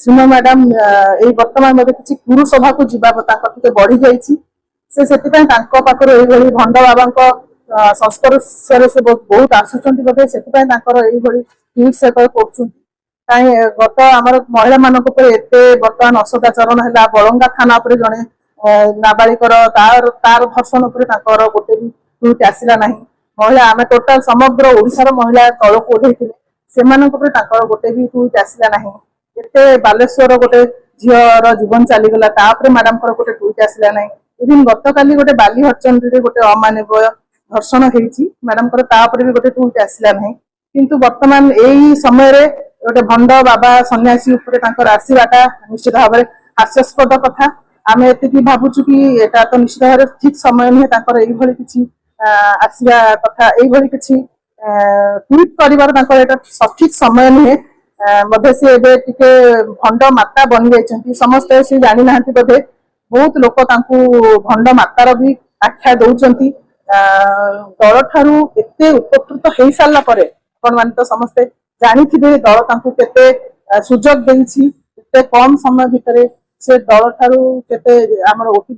Shrimati madam यही वर्तमान मध्य किसी गुरु सभा को जीवा बढ़ी जाइए से पाखर यही भंड बाबा संस्पर्श से बहुत आसुच्च बोधे से ट्वीट से कर गत आम महिला मान बर्तमान असदाचरण है बलंगा थाना जड़े नाबालिकर तार भर्सन गोटे भी ट्वीट आसला ना महिला आम टोटाल समग्र ओडिशार महिला तलक ओह्लैते से गोटे भी ट्वीट आसला ना एते बालेश्वर गोटे झीर जीवन चलीगला मैडम गोटे ट्वीट आसला ना इवन गत काली गोटे बाली हरचंडी गोटे अमानवीय धर्षण होती मैडम भी गोटे ट्वीट आसला ना किंतु वर्तमान यही समय गोटे भंड बाबा सन्यासी आसवाटा निश्चित भाव में हास्यास्पद कथा आम ये भावुचु कि एटा तो निश्चित भाव ठीक समय नुहे किसी आसवा कथा यही किसी ट्वीट कर सठिक समय नुहे बोधे सी भंड माता बनी जाइए समस्ते सी जानी ना बोधे बहुत लोक भंड मातार भी आख्या दौरान दल ठारू एते उपकृत हो सारा पर आपण मान तो समस्ते जानी दल केते सुजोग देछि कम समय भितर से दल ठारू केते आमर